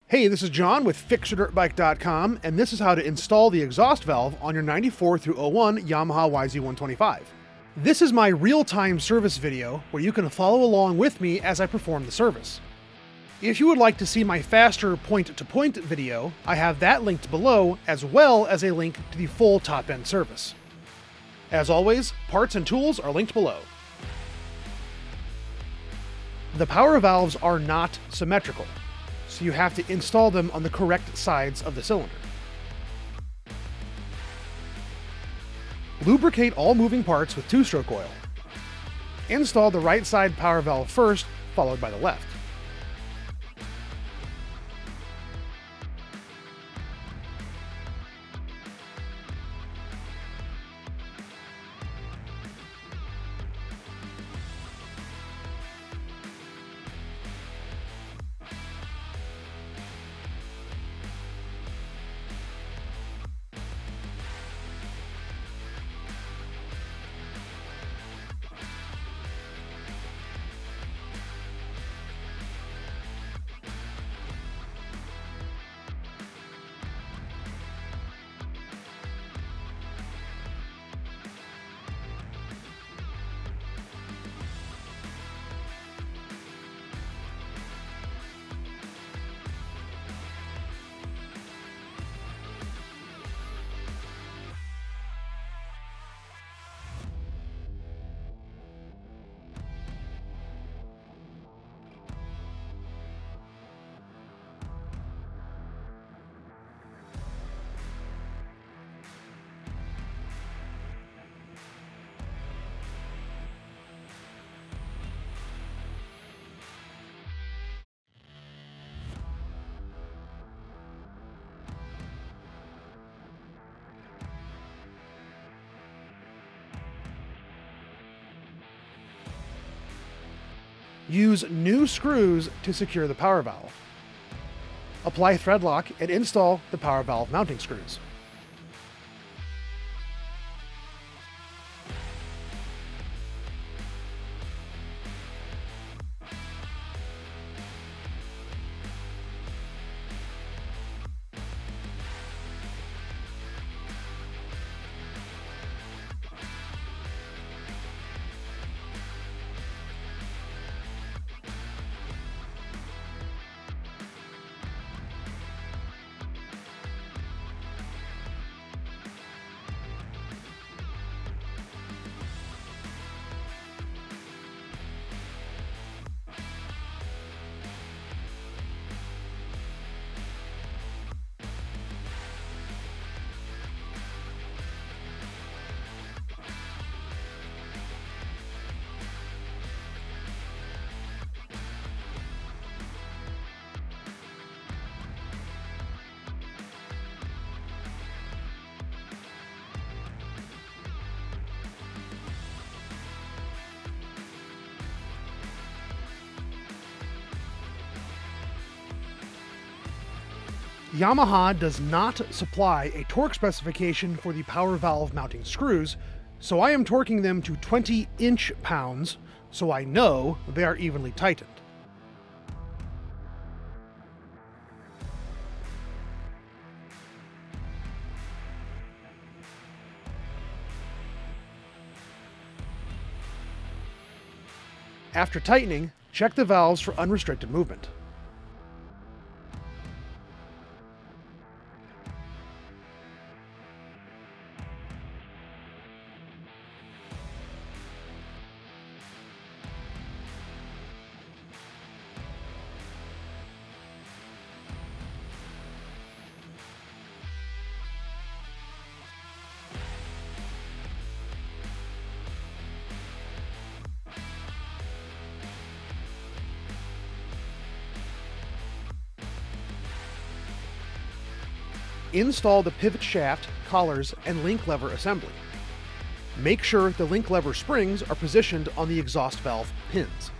Hey, this is John with FixYourDirtBike.com, and this is how to install the exhaust valve on your 94 through 01 Yamaha YZ125. This is my real-time service video where you can follow along with me as I perform the service. If you would like to see my faster point-to-point video, I have that linked below, as well as a link to the full top-end service. As always, parts and tools are linked below. The power valves are not symmetrical, so you have to install them on the correct sides of the cylinder. Lubricate all moving parts with two-stroke oil. Install the right side power valve first, followed by the left. Use new screws to secure the power valve. Apply thread lock and install the power valve mounting screws. Yamaha does not supply a torque specification for the power valve mounting screws, so I am torquing them to 20 inch-pounds, so I know they are evenly tightened. After tightening, check the valves for unrestricted movement. Install the pivot shaft, collars, and link lever assembly. Make sure the link lever springs are positioned on the exhaust valve pins.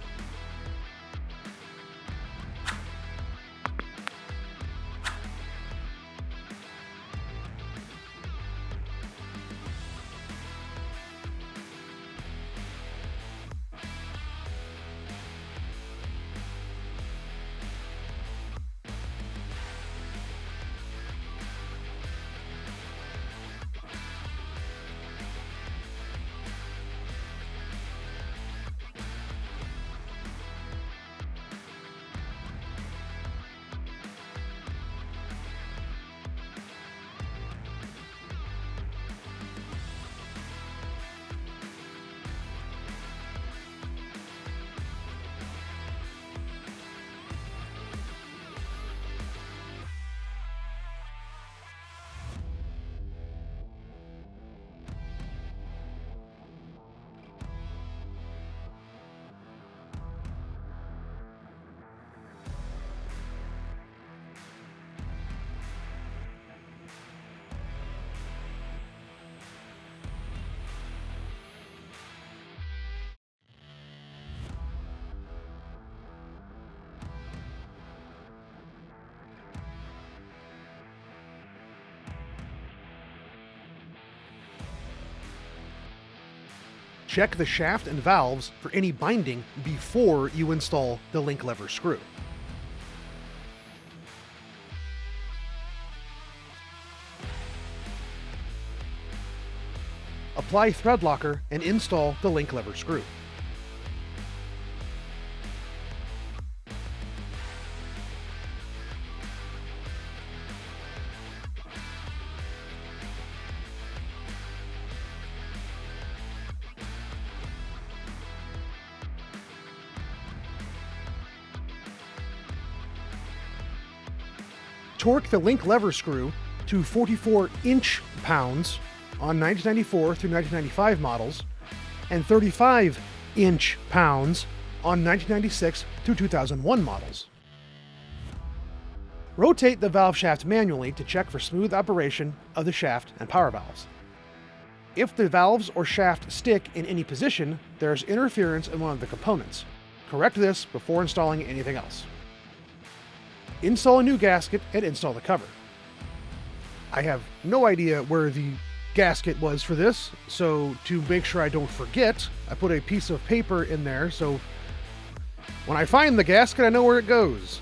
check the shaft and valves for any binding before you install the link lever screw. Apply thread locker and install the link lever screw. Torque the link lever screw to 44 inch-pounds on 1994 through 1995 models and 35 inch-pounds on 1996 through 2001 models. Rotate the valve shaft manually to check for smooth operation of the shaft and power valves. If the valves or shaft stick in any position, there's interference in one of the components. Correct this before installing anything else. Install a new gasket and install the cover. I have no idea where the gasket was for this, so to make sure I don't forget, I put a piece of paper in there so when I find the gasket, I know where it goes.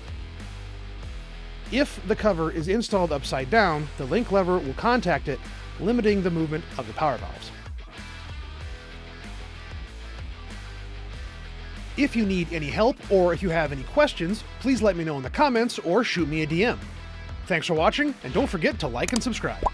If the cover is installed upside down, the link lever will contact it, limiting the movement of the power valves. If you need any help or if you have any questions, please let me know in the comments or shoot me a DM. Thanks for watching, and don't forget to like and subscribe.